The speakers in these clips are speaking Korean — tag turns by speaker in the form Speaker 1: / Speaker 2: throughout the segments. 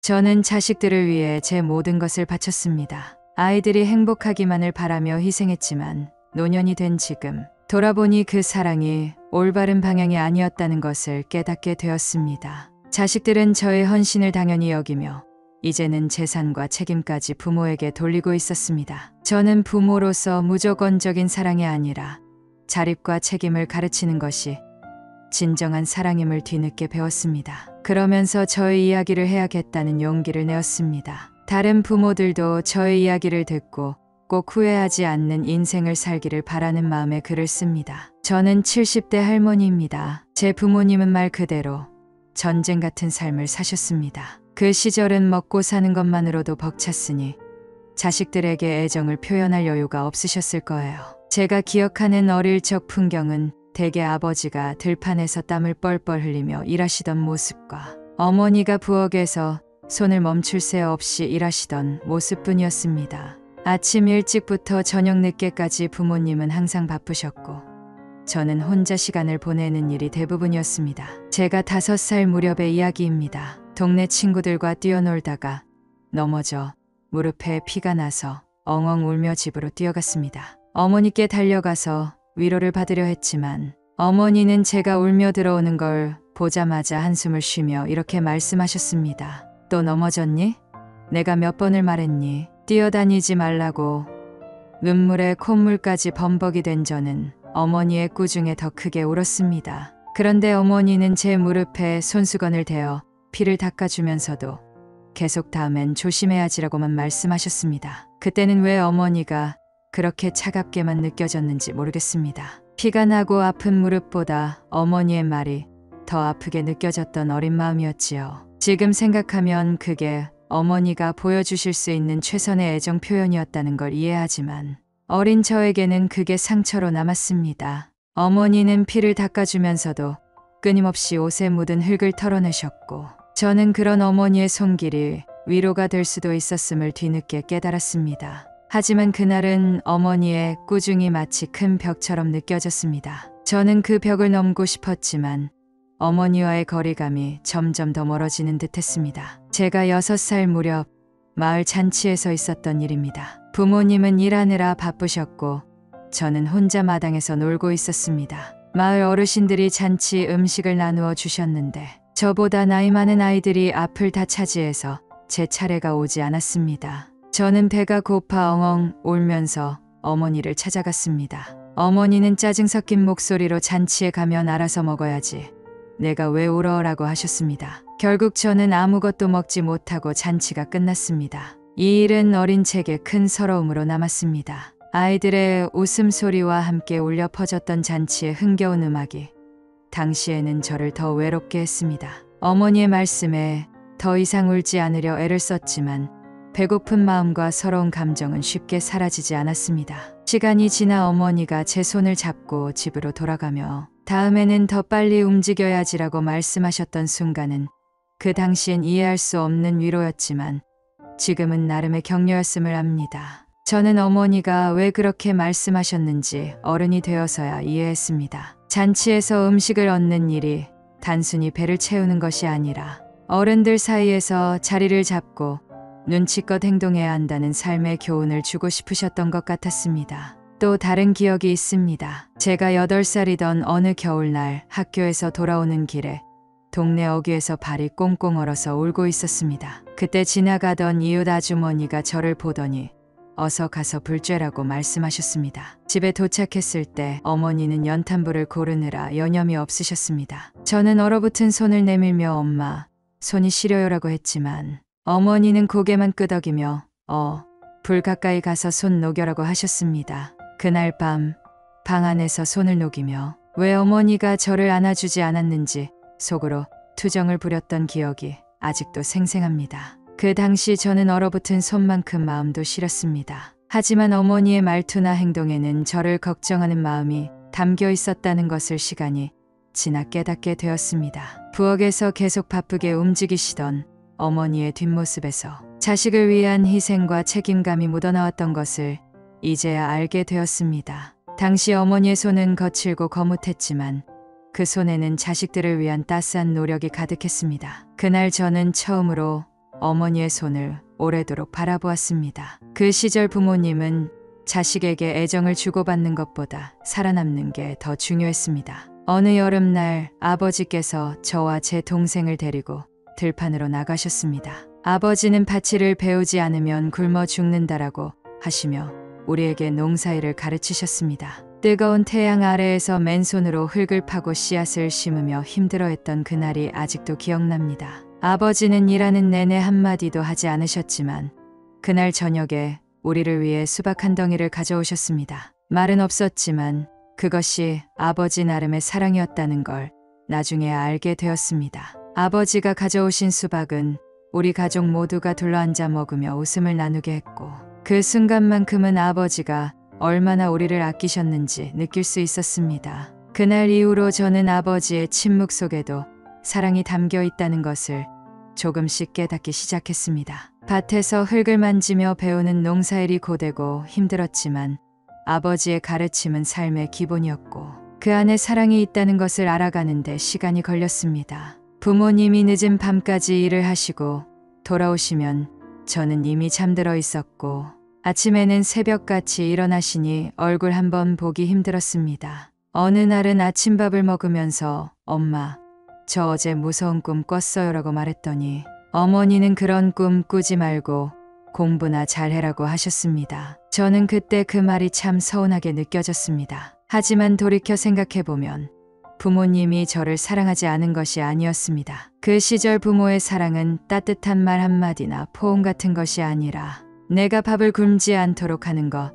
Speaker 1: 저는 자식들을 위해 제 모든 것을 바쳤습니다. 아이들이 행복하기만을 바라며 희생했지만 노년이 된 지금 돌아보니 그 사랑이 올바른 방향이 아니었다는 것을 깨닫게 되었습니다. 자식들은 저의 헌신을 당연히 여기며 이제는 재산과 책임까지 부모에게 돌리고 있었습니다. 저는 부모로서 무조건적인 사랑이 아니라 자립과 책임을 가르치는 것이 진정한 사랑임을 뒤늦게 배웠습니다. 그러면서 저의 이야기를 해야겠다는 용기를 내었습니다. 다른 부모들도 저의 이야기를 듣고 꼭 후회하지 않는 인생을 살기를 바라는 마음에 글을 씁니다. 저는 70대 할머니입니다. 제 부모님은 말 그대로 전쟁 같은 삶을 사셨습니다. 그 시절은 먹고 사는 것만으로도 벅찼으니 자식들에게 애정을 표현할 여유가 없으셨을 거예요. 제가 기억하는 어릴 적 풍경은 대개 아버지가 들판에서 땀을 뻘뻘 흘리며 일하시던 모습과 어머니가 부엌에서 손을 멈출 새 없이 일하시던 모습뿐이었습니다. 아침 일찍부터 저녁 늦게까지 부모님은 항상 바쁘셨고 저는 혼자 시간을 보내는 일이 대부분이었습니다. 제가 5살 무렵의 이야기입니다. 동네 친구들과 뛰어놀다가 넘어져 무릎에 피가 나서 엉엉 울며 집으로 뛰어갔습니다. 어머니께 달려가서 위로를 받으려 했지만 어머니는 제가 울며 들어오는 걸 보자마자 한숨을 쉬며 이렇게 말씀하셨습니다. 또 넘어졌니? 내가 몇 번을 말했니? 뛰어다니지 말라고. 눈물에 콧물까지 범벅이 된 저는 어머니의 꾸중에 더 크게 울었습니다. 그런데 어머니는 제 무릎에 손수건을 대어 피를 닦아주면서도 계속 다음엔 조심해야지라고만 말씀하셨습니다. 그때는 왜 어머니가 그렇게 차갑게만 느껴졌는지 모르겠습니다. 피가 나고 아픈 무릎보다 어머니의 말이 더 아프게 느껴졌던 어린 마음이었지요. 지금 생각하면 그게 어머니가 보여주실 수 있는 최선의 애정 표현이었다는 걸 이해하지만 어린 저에게는 그게 상처로 남았습니다. 어머니는 피를 닦아주면서도 끊임없이 옷에 묻은 흙을 털어내셨고 저는 그런 어머니의 손길이 위로가 될 수도 있었음을 뒤늦게 깨달았습니다. 하지만 그날은 어머니의 꾸중이 마치 큰 벽처럼 느껴졌습니다. 저는 그 벽을 넘고 싶었지만 어머니와의 거리감이 점점 더 멀어지는 듯했습니다. 제가 6살 무렵 마을 잔치에서 있었던 일입니다. 부모님은 일하느라 바쁘셨고 저는 혼자 마당에서 놀고 있었습니다. 마을 어르신들이 잔치 음식을 나누어 주셨는데 저보다 나이 많은 아이들이 앞을 다 차지해서 제 차례가 오지 않았습니다. 저는 배가 고파 엉엉 울면서 어머니를 찾아갔습니다. 어머니는 짜증 섞인 목소리로 잔치에 가면 알아서 먹어야지. 내가 왜 울어라고 하셨습니다. 결국 저는 아무것도 먹지 못하고 잔치가 끝났습니다. 이 일은 어린 제게 큰 서러움으로 남았습니다. 아이들의 웃음소리와 함께 울려 퍼졌던 잔치의 흥겨운 음악이 당시에는 저를 더 외롭게 했습니다. 어머니의 말씀에 더 이상 울지 않으려 애를 썼지만 배고픈 마음과 서러운 감정은 쉽게 사라지지 않았습니다. 시간이 지나 어머니가 제 손을 잡고 집으로 돌아가며 다음에는 더 빨리 움직여야지라고 말씀하셨던 순간은 그 당시엔 이해할 수 없는 위로였지만 지금은 나름의 격려였음을 압니다. 저는 어머니가 왜 그렇게 말씀하셨는지 어른이 되어서야 이해했습니다. 잔치에서 음식을 얻는 일이 단순히 배를 채우는 것이 아니라 어른들 사이에서 자리를 잡고 눈치껏 행동해야 한다는 삶의 교훈을 주고 싶으셨던 것 같았습니다. 또 다른 기억이 있습니다. 제가 8살이던 어느 겨울날 학교에서 돌아오는 길에 동네 어귀에서 발이 꽁꽁 얼어서 울고 있었습니다. 그때 지나가던 이웃 아주머니가 저를 보더니 어서 가서 불 쬐라고 말씀하셨습니다. 집에 도착했을 때 어머니는 연탄불을 고르느라 여념이 없으셨습니다. 저는 얼어붙은 손을 내밀며 엄마, 손이 시려요라고 했지만 어머니는 고개만 끄덕이며 불 가까이 가서 손 녹여라고 하셨습니다. 그날 밤 방 안에서 손을 녹이며 왜 어머니가 저를 안아주지 않았는지 속으로 투정을 부렸던 기억이 아직도 생생합니다. 그 당시 저는 얼어붙은 손만큼 마음도 시렸습니다. 하지만 어머니의 말투나 행동에는 저를 걱정하는 마음이 담겨 있었다는 것을 시간이 지나 깨닫게 되었습니다. 부엌에서 계속 바쁘게 움직이시던 어머니의 뒷모습에서 자식을 위한 희생과 책임감이 묻어나왔던 것을 이제야 알게 되었습니다. 당시 어머니의 손은 거칠고 거뭇했지만 그 손에는 자식들을 위한 따스한 노력이 가득했습니다. 그날 저는 처음으로 어머니의 손을 오래도록 바라보았습니다. 그 시절 부모님은 자식에게 애정을 주고받는 것보다 살아남는 게 더 중요했습니다. 어느 여름날 아버지께서 저와 제 동생을 데리고 들판으로 나가셨습니다. 아버지는 밭일을 배우지 않으면 굶어 죽는다라고 하시며 우리에게 농사일을 가르치셨습니다. 뜨거운 태양 아래에서 맨손으로 흙을 파고 씨앗을 심으며 힘들어했던 그날이 아직도 기억납니다. 아버지는 일하는 내내 한마디도 하지 않으셨지만 그날 저녁에 우리를 위해 수박 한 덩이를 가져오셨습니다. 말은 없었지만 그것이 아버지 나름의 사랑이었다는 걸 나중에 알게 되었습니다. 아버지가 가져오신 수박은 우리 가족 모두가 둘러앉아 먹으며 웃음을 나누게 했고 그 순간만큼은 아버지가 얼마나 우리를 아끼셨는지 느낄 수 있었습니다. 그날 이후로 저는 아버지의 침묵 속에도 사랑이 담겨 있다는 것을 조금씩 깨닫기 시작했습니다. 밭에서 흙을 만지며 배우는 농사일이 고되고 힘들었지만 아버지의 가르침은 삶의 기본이었고 그 안에 사랑이 있다는 것을 알아가는데 시간이 걸렸습니다. 부모님이 늦은 밤까지 일을 하시고 돌아오시면 저는 이미 잠들어 있었고 아침에는 새벽같이 일어나시니 얼굴 한번 보기 힘들었습니다. 어느 날은 아침밥을 먹으면서 엄마, 저 어제 무서운 꿈 꿨어요라고 말했더니 어머니는 그런 꿈 꾸지 말고 공부나 잘해라고 하셨습니다. 저는 그때 그 말이 참 서운하게 느껴졌습니다. 하지만 돌이켜 생각해보면 부모님이 저를 사랑하지 않은 것이 아니었습니다. 그 시절 부모의 사랑은 따뜻한 말 한마디나 포옹 같은 것이 아니라 내가 밥을 굶지 않도록 하는 것,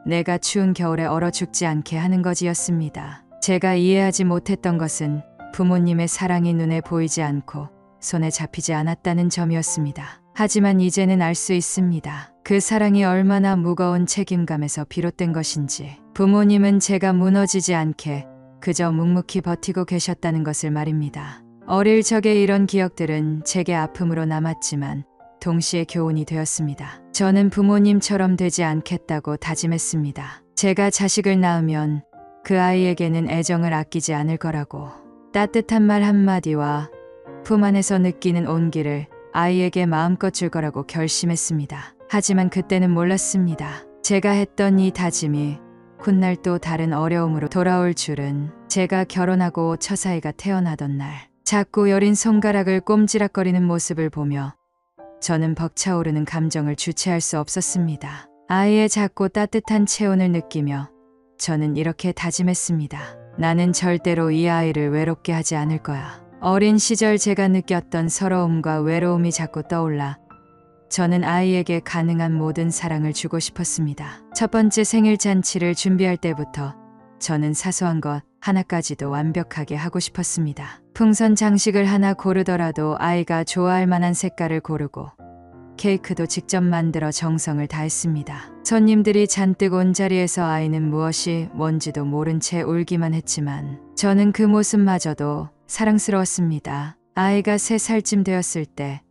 Speaker 1: 내가 추운 겨울에 얼어 죽지 않게 하는 것이었습니다. 제가 이해하지 못했던 것은 부모님의 사랑이 눈에 보이지 않고 손에 잡히지 않았다는 점이었습니다. 하지만 이제는 알 수 있습니다. 그 사랑이 얼마나 무거운 책임감에서 비롯된 것인지. 부모님은 제가 무너지지 않게 그저 묵묵히 버티고 계셨다는 것을 말입니다. 어릴 적의 이런 기억들은 제게 아픔으로 남았지만 동시에 교훈이 되었습니다. 저는 부모님처럼 되지 않겠다고 다짐했습니다. 제가 자식을 낳으면 그 아이에게는 애정을 아끼지 않을 거라고. 따뜻한 말 한마디와 품 안에서 느끼는 온기를 아이에게 마음껏 줄 거라고 결심했습니다. 하지만 그때는 몰랐습니다. 제가 했던 이 다짐이 훗날 또 다른 어려움으로 돌아올 줄은. 제가 결혼하고 처사이가 태어나던 날 자꾸 여린 손가락을 꼼지락거리는 모습을 보며 저는 벅차오르는 감정을 주체할 수 없었습니다. 아이의 작고 따뜻한 체온을 느끼며 저는 이렇게 다짐했습니다. 나는 절대로 이 아이를 외롭게 하지 않을 거야. 어린 시절 제가 느꼈던 서러움과 외로움이 자꾸 떠올라 저는 아이에게 가능한 모든 사랑을 주고 싶었습니다. 첫 번째 생일 잔치를 준비할 때부터 저는 사소한 것 하나까지도 완벽하게 하고 싶었습니다. 풍선 장식을 하나 고르더라도 아이가 좋아할 만한 색깔을 고르고 케이크도 직접 만들어 정성을 다했습니다. 손님들이 잔뜩 온 자리에서 아이는 무엇이 뭔지도 모른 채 울기만 했지만 저는 그 모습마저도 사랑스러웠습니다. 아이가 3살쯤 되었을 때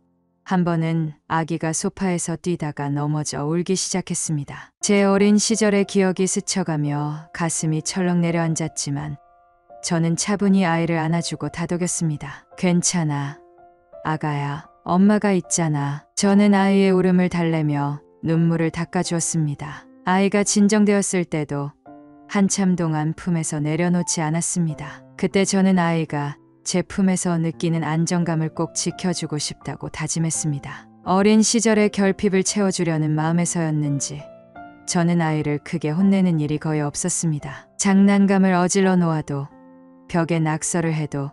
Speaker 1: 한 번은 아기가 소파에서 뛰다가 넘어져 울기 시작했습니다. 제 어린 시절의 기억이 스쳐가며 가슴이 철렁 내려앉았지만 저는 차분히 아이를 안아주고 다독였습니다. 괜찮아, 아가야. 엄마가 있잖아. 저는 아이의 울음을 달래며 눈물을 닦아주었습니다. 아이가 진정되었을 때도 한참 동안 품에서 내려놓지 않았습니다. 그때 저는 아이가 제 품에서 느끼는 안정감을 꼭 지켜주고 싶다고 다짐했습니다. 어린 시절의 결핍을 채워주려는 마음에서였는지 저는 아이를 크게 혼내는 일이 거의 없었습니다. 장난감을 어질러 놓아도 벽에 낙서를 해도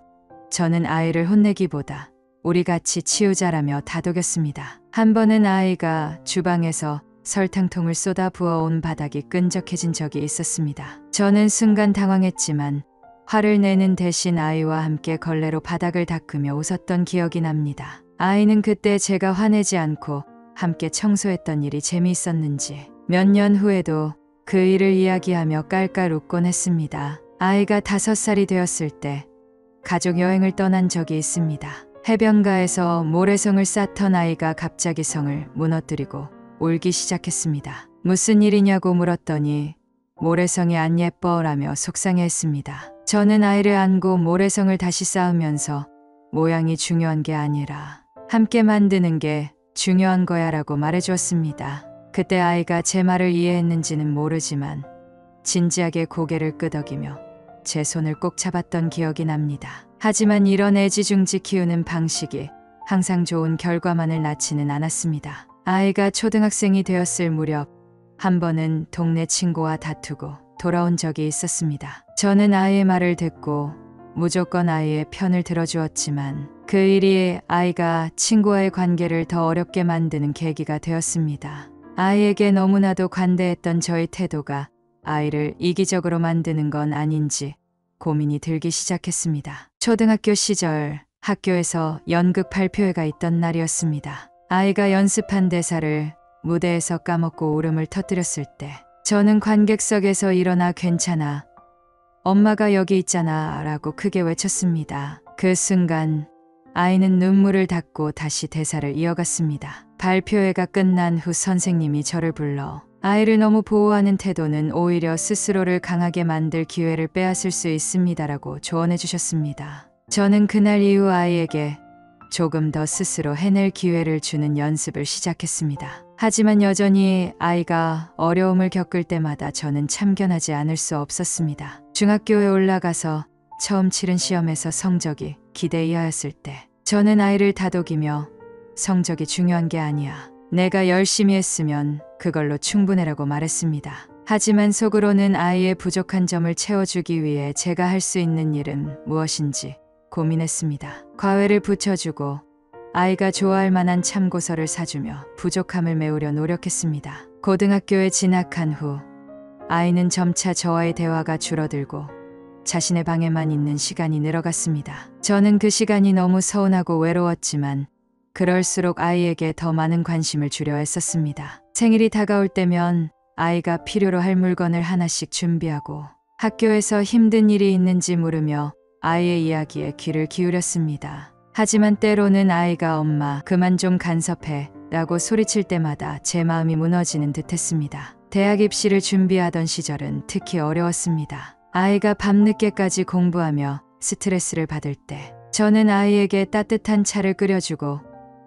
Speaker 1: 저는 아이를 혼내기보다 우리 같이 치우자라며 다독였습니다. 한 번은 아이가 주방에서 설탕통을 쏟아 부어온 바닥이 끈적해진 적이 있었습니다. 저는 순간 당황했지만 화를 내는 대신 아이와 함께 걸레로 바닥을 닦으며 웃었던 기억이 납니다. 아이는 그때 제가 화내지 않고 함께 청소했던 일이 재미있었는지 몇 년 후에도 그 일을 이야기하며 깔깔 웃곤 했습니다. 아이가 5살이 되었을 때 가족 여행을 떠난 적이 있습니다. 해변가에서 모래성을 쌓던 아이가 갑자기 성을 무너뜨리고 울기 시작했습니다. 무슨 일이냐고 물었더니 모래성이 안 예뻐라며 속상해했습니다. 저는 아이를 안고 모래성을 다시 쌓으면서 모양이 중요한 게 아니라 함께 만드는 게 중요한 거야 라고 말해주었습니다. 그때 아이가 제 말을 이해했는지는 모르지만 진지하게 고개를 끄덕이며 제 손을 꼭 잡았던 기억이 납니다. 하지만 이런 애지중지 키우는 방식이 항상 좋은 결과만을 낳지는 않았습니다. 아이가 초등학생이 되었을 무렵 한 번은 동네 친구와 다투고 돌아온 적이 있었습니다. 저는 아이의 말을 듣고 무조건 아이의 편을 들어주었지만 그 일이 아이가 친구와의 관계를 더 어렵게 만드는 계기가 되었습니다. 아이에게 너무나도 관대했던 저의 태도가 아이를 이기적으로 만드는 건 아닌지 고민이 들기 시작했습니다. 초등학교 시절 학교에서 연극 발표회가 있던 날이었습니다. 아이가 연습한 대사를 무대에서 까먹고 울음을 터뜨렸을 때 저는 관객석에서 일어나 괜찮아. 엄마가 여기 있잖아 라고 크게 외쳤습니다. 그 순간 아이는 눈물을 닦고 다시 대사를 이어갔습니다. 발표회가 끝난 후 선생님이 저를 불러 아이를 너무 보호하는 태도는 오히려 스스로를 강하게 만들 기회를 빼앗을 수 있습니다라고 조언해 주셨습니다. 저는 그날 이후 아이에게 조금 더 스스로 해낼 기회를 주는 연습을 시작했습니다. 하지만 여전히 아이가 어려움을 겪을 때마다 저는 참견하지 않을 수 없었습니다. 중학교에 올라가서 처음 치른 시험에서 성적이 기대 이하였을 때 저는 아이를 다독이며 성적이 중요한 게 아니야. 내가 열심히 했으면 그걸로 충분해라고 말했습니다. 하지만 속으로는 아이의 부족한 점을 채워주기 위해 제가 할 수 있는 일은 무엇인지 고민했습니다. 과외를 붙여주고 아이가 좋아할 만한 참고서를 사주며 부족함을 메우려 노력했습니다. 고등학교에 진학한 후 아이는 점차 저와의 대화가 줄어들고 자신의 방에만 있는 시간이 늘어갔습니다. 저는 그 시간이 너무 서운하고 외로웠지만 그럴수록 아이에게 더 많은 관심을 주려 했었습니다. 생일이 다가올 때면 아이가 필요로 할 물건을 하나씩 준비하고 학교에서 힘든 일이 있는지 물으며 아이의 이야기에 귀를 기울였습니다. 하지만 때로는 아이가 엄마 그만 좀 간섭해 라고 소리칠 때마다 제 마음이 무너지는 듯했습니다. 대학 입시를 준비하던 시절은 특히 어려웠습니다. 아이가 밤늦게까지 공부하며 스트레스를 받을 때 저는 아이에게 따뜻한 차를 끓여주고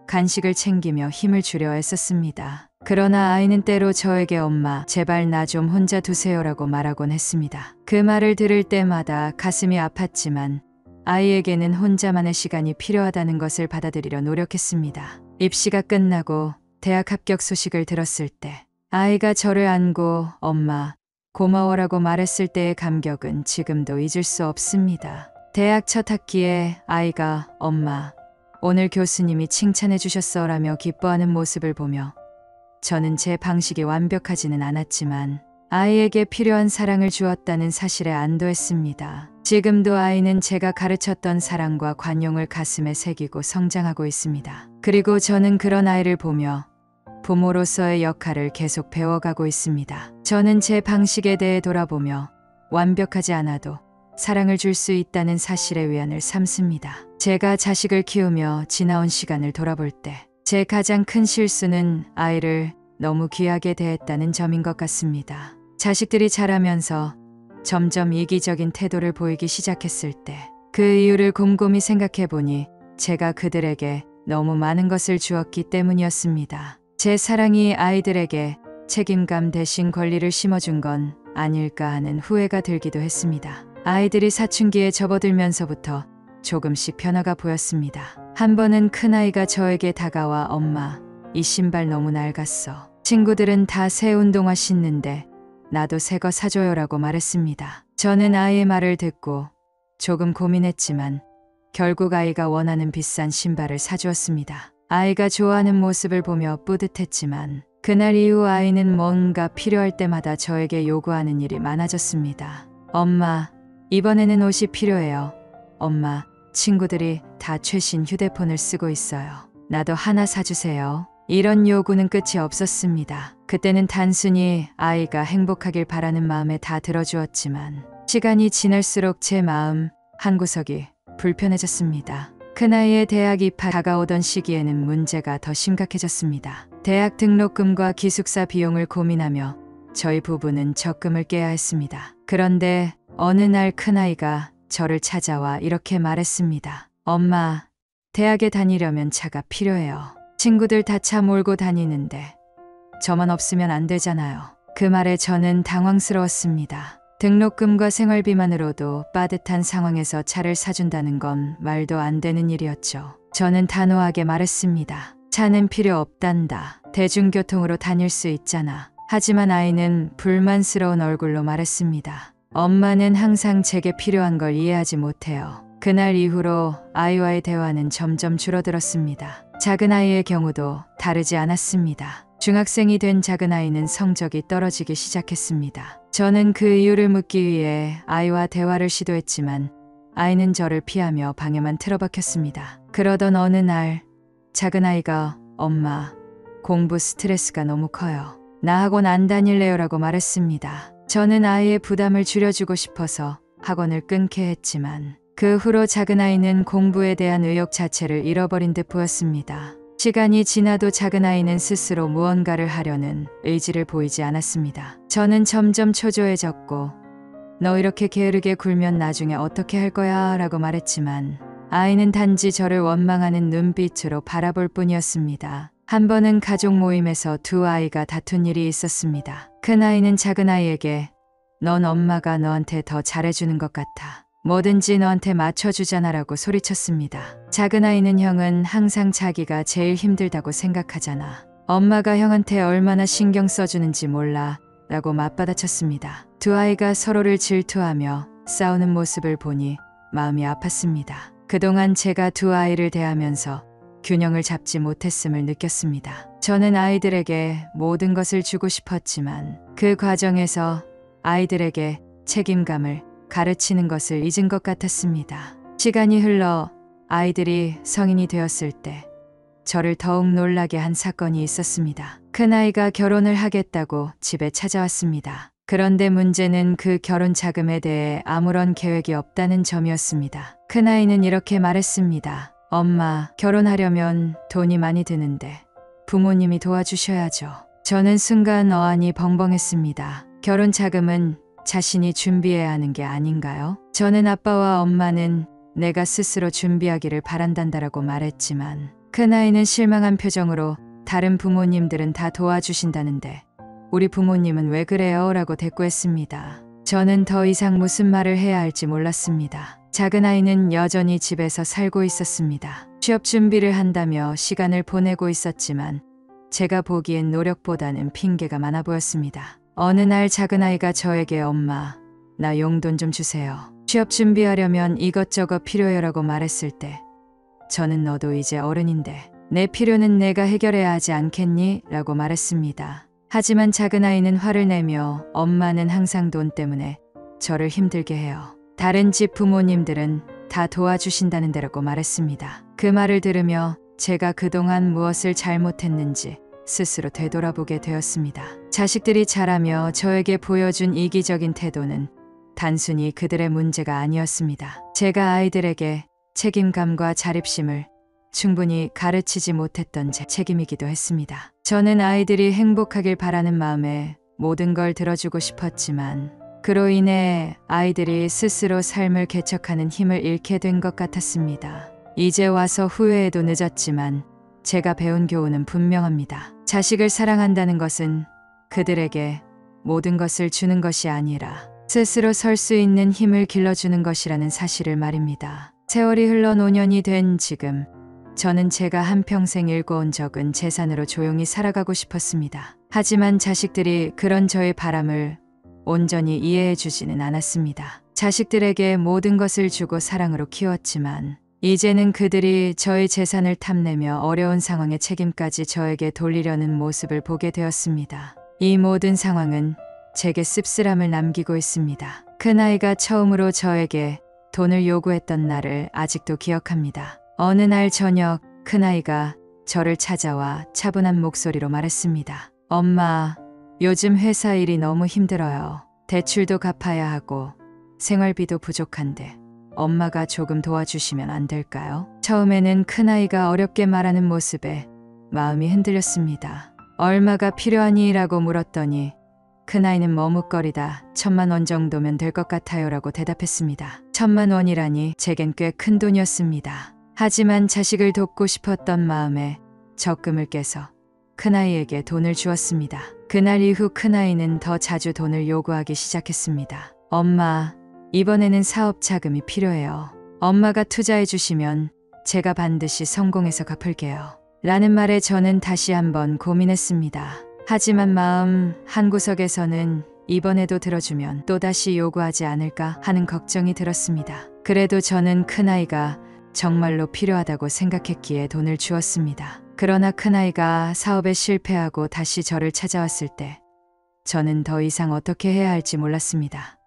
Speaker 1: 간식을 챙기며 힘을 주려 했었습니다. 그러나 아이는 때로 저에게 엄마 제발 나 좀 혼자 두세요라고 말하곤 했습니다. 그 말을 들을 때마다 가슴이 아팠지만 아이에게는 혼자만의 시간이 필요하다는 것을 받아들이려 노력했습니다. 입시가 끝나고 대학 합격 소식을 들었을 때 아이가 저를 안고 엄마 고마워라고 말했을 때의 감격은 지금도 잊을 수 없습니다. 대학 첫 학기에 아이가 엄마 오늘 교수님이 칭찬해 주셨어라며 기뻐하는 모습을 보며 저는 제 방식이 완벽하지는 않았지만 아이에게 필요한 사랑을 주었다는 사실에 안도했습니다. 지금도 아이는 제가 가르쳤던 사랑과 관용을 가슴에 새기고 성장하고 있습니다. 그리고 저는 그런 아이를 보며 부모로서의 역할을 계속 배워가고 있습니다. 저는 제 방식에 대해 돌아보며 완벽하지 않아도 사랑을 줄 수 있다는 사실에 위안을 삼습니다. 제가 자식을 키우며 지나온 시간을 돌아볼 때 제 가장 큰 실수는 아이를 너무 귀하게 대했다는 점인 것 같습니다. 자식들이 자라면서 점점 이기적인 태도를 보이기 시작했을 때 그 이유를 곰곰이 생각해 보니 제가 그들에게 너무 많은 것을 주었기 때문이었습니다. 제 사랑이 아이들에게 책임감 대신 권리를 심어준 건 아닐까 하는 후회가 들기도 했습니다. 아이들이 사춘기에 접어들면서부터 조금씩 변화가 보였습니다. 한 번은 큰아이가 저에게 다가와 엄마, 이 신발 너무 낡았어. 친구들은 다 새 운동화 신는데 나도 새 거 사줘요라고 말했습니다. 저는 아이의 말을 듣고 조금 고민했지만 결국 아이가 원하는 비싼 신발을 사주었습니다. 아이가 좋아하는 모습을 보며 뿌듯했지만 그날 이후 아이는 뭔가 필요할 때마다 저에게 요구하는 일이 많아졌습니다. 엄마, 이번에는 옷이 필요해요. 엄마, 친구들이 다 최신 휴대폰을 쓰고 있어요. 나도 하나 사주세요. 이런 요구는 끝이 없었습니다. 그때는 단순히 아이가 행복하길 바라는 마음에 다 들어주었지만 시간이 지날수록 제 마음 한구석이 불편해졌습니다. 큰아이의 대학 입학 다가오던 시기에는 문제가 더 심각해졌습니다. 대학 등록금과 기숙사 비용을 고민하며 저희 부부는 적금을 깨야 했습니다. 그런데 어느 날 큰아이가 저를 찾아와 이렇게 말했습니다. 엄마, 대학에 다니려면 차가 필요해요. 친구들 다 차 몰고 다니는데 저만 없으면 안 되잖아요. 그 말에 저는 당황스러웠습니다. 등록금과 생활비만으로도 빠듯한 상황에서 차를 사준다는 건 말도 안 되는 일이었죠. 저는 단호하게 말했습니다. 차는 필요 없단다. 대중교통으로 다닐 수 있잖아. 하지만 아이는 불만스러운 얼굴로 말했습니다. 엄마는 항상 제게 필요한 걸 이해하지 못해요. 그날 이후로 아이와의 대화는 점점 줄어들었습니다. 작은 아이의 경우도 다르지 않았습니다. 중학생이 된 작은 아이는 성적이 떨어지기 시작했습니다. 저는 그 이유를 묻기 위해 아이와 대화를 시도했지만 아이는 저를 피하며 방에만 틀어박혔습니다. 그러던 어느 날 작은 아이가 엄마, 공부 스트레스가 너무 커요. 나 학원 안 다닐래요라고 말했습니다. 저는 아이의 부담을 줄여주고 싶어서 학원을 끊게 했지만 그 후로 작은 아이는 공부에 대한 의욕 자체를 잃어버린 듯 보였습니다. 시간이 지나도 작은 아이는 스스로 무언가를 하려는 의지를 보이지 않았습니다. 저는 점점 초조해졌고 너 이렇게 게으르게 굴면 나중에 어떻게 할 거야 라고 말했지만 아이는 단지 저를 원망하는 눈빛으로 바라볼 뿐이었습니다. 한 번은 가족 모임에서 두 아이가 다툰 일이 있었습니다. 큰 아이는 작은 아이에게 넌 엄마가 너한테 더 잘해주는 것 같아. 뭐든지 너한테 맞춰주잖아 라고 소리쳤습니다. 작은 아이는 형은 항상 자기가 제일 힘들다고 생각하잖아. 엄마가 형한테 얼마나 신경 써주는지 몰라 라고 맞받아쳤습니다. 두 아이가 서로를 질투하며 싸우는 모습을 보니 마음이 아팠습니다. 그동안 제가 두 아이를 대하면서 균형을 잡지 못했음을 느꼈습니다. 저는 아이들에게 모든 것을 주고 싶었지만 그 과정에서 아이들에게 책임감을 가르치는 것을 잊은 것 같았습니다. 시간이 흘러 아이들이 성인이 되었을 때 저를 더욱 놀라게 한 사건이 있었습니다. 큰아이가 결혼을 하겠다고 집에 찾아왔습니다. 그런데 문제는 그 결혼 자금에 대해 아무런 계획이 없다는 점이었습니다. 큰아이는 이렇게 말했습니다. 엄마, 결혼하려면 돈이 많이 드는데 부모님이 도와주셔야죠. 저는 순간 어안이 벙벙했습니다. 결혼 자금은 자신이 준비해야 하는 게 아닌가요? 저는 아빠와 엄마는 내가 스스로 준비하기를 바란단다라고 말했지만 큰아이는 실망한 표정으로 다른 부모님들은 다 도와주신다는데 우리 부모님은 왜 그래요? 라고 대꾸했습니다. 저는 더 이상 무슨 말을 해야 할지 몰랐습니다. 작은 아이는 여전히 집에서 살고 있었습니다. 취업 준비를 한다며 시간을 보내고 있었지만 제가 보기엔 노력보다는 핑계가 많아 보였습니다. 어느 날 작은 아이가 저에게 엄마, 나 용돈 좀 주세요. 취업 준비하려면 이것저것 필요해요 라고 말했을 때 저는 너도 이제 어른인데 내 필요는 내가 해결해야 하지 않겠니? 라고 말했습니다. 하지만 작은 아이는 화를 내며 엄마는 항상 돈 때문에 저를 힘들게 해요. 다른 집 부모님들은 다 도와주신다는 데라고 말했습니다. 그 말을 들으며 제가 그동안 무엇을 잘못했는지 스스로 되돌아보게 되었습니다. 자식들이 자라며 저에게 보여준 이기적인 태도는 단순히 그들의 문제가 아니었습니다. 제가 아이들에게 책임감과 자립심을 충분히 가르치지 못했던 제 책임이기도 했습니다. 저는 아이들이 행복하길 바라는 마음에 모든 걸 들어주고 싶었지만 그로 인해 아이들이 스스로 삶을 개척하는 힘을 잃게 된 것 같았습니다. 이제 와서 후회해도 늦었지만 제가 배운 교훈은 분명합니다. 자식을 사랑한다는 것은 그들에게 모든 것을 주는 것이 아니라 스스로 설 수 있는 힘을 길러주는 것이라는 사실을 말입니다. 세월이 흘러 5년이 된 지금 저는 제가 한평생 일궈온 적은 재산으로 조용히 살아가고 싶었습니다. 하지만 자식들이 그런 저의 바람을 온전히 이해해 주지는 않았습니다. 자식들에게 모든 것을 주고 사랑으로 키웠지만 이제는 그들이 저의 재산을 탐내며 어려운 상황의 책임까지 저에게 돌리려는 모습을 보게 되었습니다. 이 모든 상황은 제게 씁쓸함을 남기고 있습니다. 큰아이가 처음으로 저에게 돈을 요구했던 날을 아직도 기억합니다. 어느 날 저녁 큰아이가 저를 찾아와 차분한 목소리로 말했습니다. 엄마, 요즘 회사 일이 너무 힘들어요. 대출도 갚아야 하고 생활비도 부족한데 엄마가 조금 도와주시면 안 될까요? 처음에는 큰아이가 어렵게 말하는 모습에 마음이 흔들렸습니다. 얼마가 필요하니? 라고 물었더니 큰아이는 머뭇거리다 1,000만 원 정도면 될 것 같아요 라고 대답했습니다. 1,000만 원이라니 제겐 꽤 큰 돈이었습니다. 하지만 자식을 돕고 싶었던 마음에 적금을 깨서 큰아이에게 돈을 주었습니다. 그날 이후 큰아이는 더 자주 돈을 요구하기 시작했습니다. 엄마, 이번에는 사업 자금이 필요해요. 엄마가 투자해 주시면 제가 반드시 성공해서 갚을게요. 라는 말에 저는 다시 한번 고민했습니다. 하지만 마음 한구석에서는 이번에도 들어주면 또다시 요구하지 않을까 하는 걱정이 들었습니다. 그래도 저는 큰아이가 정말로 필요하다고 생각했기에 돈을 주었습니다. 그러나 큰아이가 사업에 실패하고 다시 저를 찾아왔을 때 저는 더 이상 어떻게 해야 할지 몰랐습니다.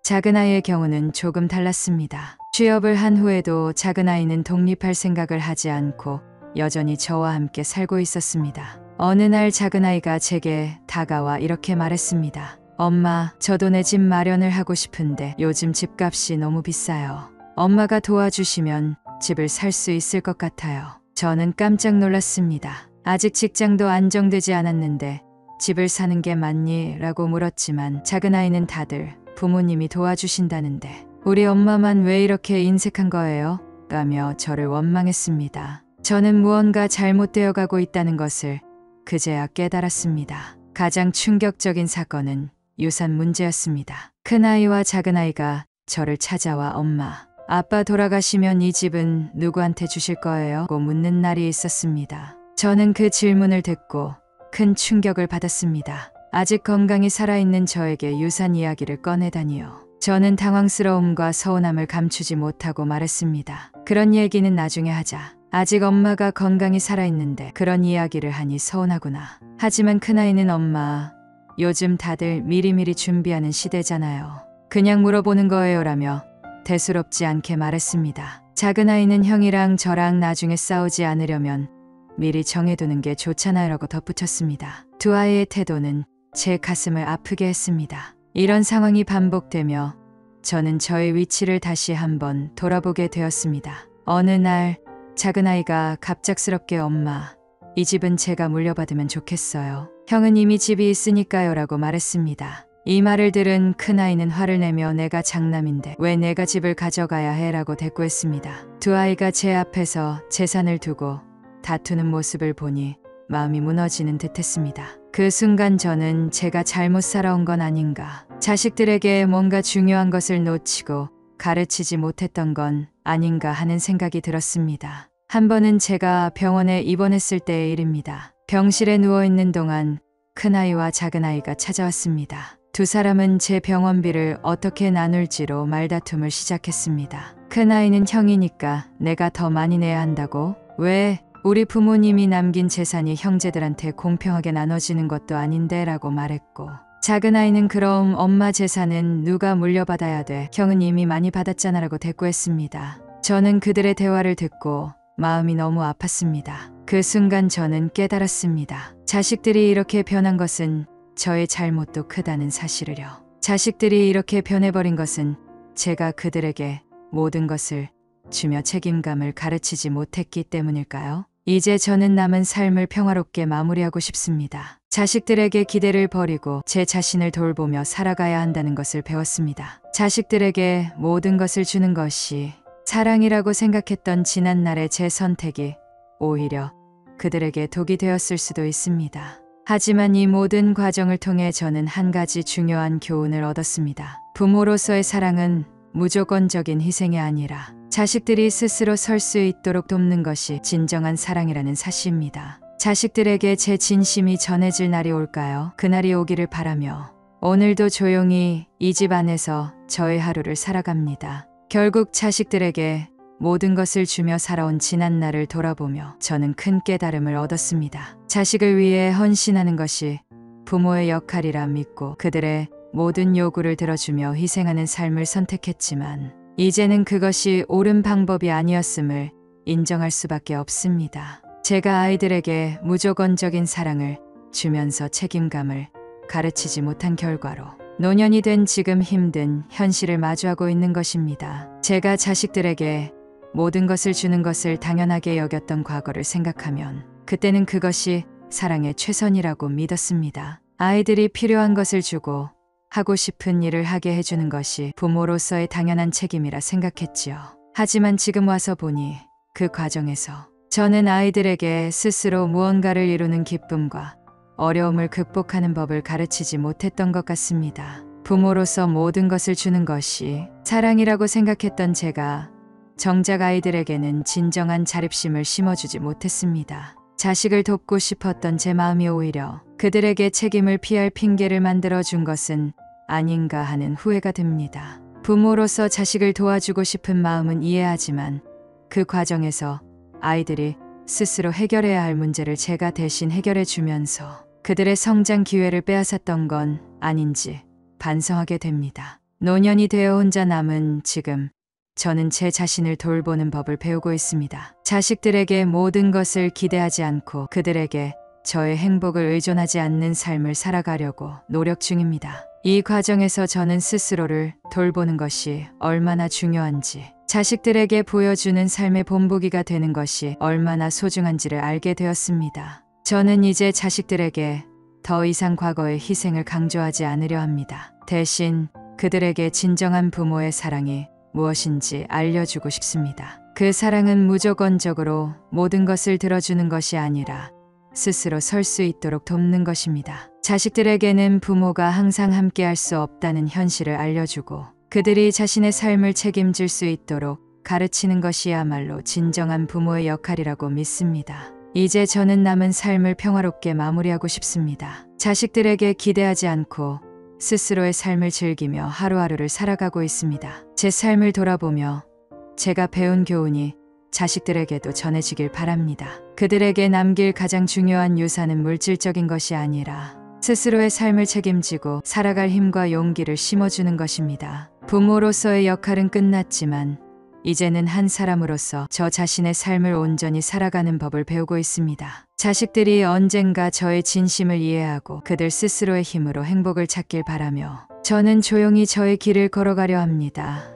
Speaker 1: 작은아이의 경우는 조금 달랐습니다. 취업을 한 후에도 작은아이는 독립할 생각을 하지 않고 여전히 저와 함께 살고 있었습니다. 어느 날 작은아이가 제게 다가와 이렇게 말했습니다. 엄마, 저도 내 집 마련을 하고 싶은데 요즘 집값이 너무 비싸요. 엄마가 도와주시면 집을 살 수 있을 것 같아요. 저는 깜짝 놀랐습니다. 아직 직장도 안정되지 않았는데 집을 사는 게 맞니? 라고 물었지만 작은아이는 다들 부모님이 도와주신다는데 우리 엄마만 왜 이렇게 인색한 거예요? 라며 저를 원망했습니다. 저는 무언가 잘못되어 가고 있다는 것을 그제야 깨달았습니다. 가장 충격적인 사건은 유산 문제였습니다. 큰아이와 작은아이가 저를 찾아와 엄마, 아빠 돌아가시면 이 집은 누구한테 주실 거예요? 고 묻는 날이 있었습니다. 저는 그 질문을 듣고 큰 충격을 받았습니다. 아직 건강히 살아있는 저에게 유산 이야기를 꺼내다니요. 저는 당황스러움과 서운함을 감추지 못하고 말했습니다. 그런 얘기는 나중에 하자. 아직 엄마가 건강히 살아있는데 그런 이야기를 하니 서운하구나. 하지만 큰아이는 엄마, 요즘 다들 미리미리 준비하는 시대잖아요. 그냥 물어보는 거예요라며 대수롭지 않게 말했습니다. 작은아이는 형이랑 저랑 나중에 싸우지 않으려면 미리 정해두는 게 좋잖아요라고 덧붙였습니다. 두 아이의 태도는 제 가슴을 아프게 했습니다. 이런 상황이 반복되며 저는 저의 위치를 다시 한번 돌아보게 되었습니다. 어느 날 작은아이가 갑작스럽게 엄마, 이 집은 제가 물려받으면 좋겠어요. 형은 이미 집이 있으니까요 라고 말했습니다. 이 말을 들은 큰아이는 화를 내며 내가 장남인데 왜 내가 집을 가져가야 해? 라고 대꾸했습니다. 두 아이가 제 앞에서 재산을 두고 다투는 모습을 보니 마음이 무너지는 듯했습니다. 그 순간 저는 제가 잘못 살아온 건 아닌가, 자식들에게 뭔가 중요한 것을 놓치고 가르치지 못했던 건 아닌가 하는 생각이 들었습니다. 한 번은 제가 병원에 입원했을 때의 일입니다. 병실에 누워있는 동안 큰아이와 작은아이가 찾아왔습니다. 두 사람은 제 병원비를 어떻게 나눌지로 말다툼을 시작했습니다. 큰아이는 형이니까 내가 더 많이 내야 한다고? 왜? 우리 부모님이 남긴 재산이 형제들한테 공평하게 나눠지는 것도 아닌데 라고 말했고, 작은아이는 그럼 엄마 재산은 누가 물려받아야 돼? 형은 이미 많이 받았잖아 라고 대꾸했습니다. 저는 그들의 대화를 듣고 마음이 너무 아팠습니다. 그 순간 저는 깨달았습니다. 자식들이 이렇게 변한 것은 저의 잘못도 크다는 사실을요. 자식들이 이렇게 변해버린 것은 제가 그들에게 모든 것을 주며 책임감을 가르치지 못했기 때문일까요? 이제 저는 남은 삶을 평화롭게 마무리하고 싶습니다. 자식들에게 기대를 버리고 제 자신을 돌보며 살아가야 한다는 것을 배웠습니다. 자식들에게 모든 것을 주는 것이 사랑이라고 생각했던 지난날의 제 선택이 오히려 그들에게 독이 되었을 수도 있습니다. 하지만 이 모든 과정을 통해 저는 한 가지 중요한 교훈을 얻었습니다. 부모로서의 사랑은 무조건적인 희생이 아니라 자식들이 스스로 설 수 있도록 돕는 것이 진정한 사랑이라는 사실입니다. 자식들에게 제 진심이 전해질 날이 올까요? 그날이 오기를 바라며 오늘도 조용히 이 집 안에서 저의 하루를 살아갑니다. 결국 자식들에게 모든 것을 주며 살아온 지난날을 돌아보며 저는 큰 깨달음을 얻었습니다. 자식을 위해 헌신하는 것이 부모의 역할이라 믿고 그들의 모든 요구를 들어주며 희생하는 삶을 선택했지만 이제는 그것이 옳은 방법이 아니었음을 인정할 수밖에 없습니다. 제가 아이들에게 무조건적인 사랑을 주면서 책임감을 가르치지 못한 결과로 노년이 된 지금 힘든 현실을 마주하고 있는 것입니다. 제가 자식들에게 모든 것을 주는 것을 당연하게 여겼던 과거를 생각하면 그때는 그것이 사랑의 최선이라고 믿었습니다. 아이들이 필요한 것을 주고 하고 싶은 일을 하게 해주는 것이 부모로서의 당연한 책임이라 생각했지요. 하지만 지금 와서 보니 그 과정에서 저는 아이들에게 스스로 무언가를 이루는 기쁨과 어려움을 극복하는 법을 가르치지 못했던 것 같습니다. 부모로서 모든 것을 주는 것이 사랑이라고 생각했던 제가 정작 아이들에게는 진정한 자립심을 심어주지 못했습니다. 자식을 돕고 싶었던 제 마음이 오히려 그들에게 책임을 피할 핑계를 만들어준 것은 아닌가 하는 후회가 듭니다. 부모로서 자식을 도와주고 싶은 마음은 이해하지만 그 과정에서 아이들이 스스로 해결해야 할 문제를 제가 대신 해결해 주면서 그들의 성장 기회를 빼앗았던 건 아닌지 반성하게 됩니다. 노년이 되어 혼자 남은 지금 저는 제 자신을 돌보는 법을 배우고 있습니다. 자식들에게 모든 것을 기대하지 않고 그들에게 저의 행복을 의존하지 않는 삶을 살아가려고 노력 중입니다. 이 과정에서 저는 스스로를 돌보는 것이 얼마나 중요한지, 자식들에게 보여주는 삶의 본보기가 되는 것이 얼마나 소중한지를 알게 되었습니다. 저는 이제 자식들에게 더 이상 과거의 희생을 강조하지 않으려 합니다. 대신 그들에게 진정한 부모의 사랑이 무엇인지 알려주고 싶습니다. 그 사랑은 무조건적으로 모든 것을 들어주는 것이 아니라 스스로 설 수 있도록 돕는 것입니다. 자식들에게는 부모가 항상 함께할 수 없다는 현실을 알려주고 그들이 자신의 삶을 책임질 수 있도록 가르치는 것이야말로 진정한 부모의 역할이라고 믿습니다. 이제 저는 남은 삶을 평화롭게 마무리하고 싶습니다. 자식들에게 기대하지 않고 스스로의 삶을 즐기며 하루하루를 살아가고 있습니다. 제 삶을 돌아보며 제가 배운 교훈이 자식들에게도 전해지길 바랍니다. 그들에게 남길 가장 중요한 유산은 물질적인 것이 아니라 스스로의 삶을 책임지고 살아갈 힘과 용기를 심어주는 것입니다. 부모로서의 역할은 끝났지만 이제는 한 사람으로서 저 자신의 삶을 온전히 살아가는 법을 배우고 있습니다. 자식들이 언젠가 저의 진심을 이해하고 그들 스스로의 힘으로 행복을 찾길 바라며 저는 조용히 저의 길을 걸어가려 합니다.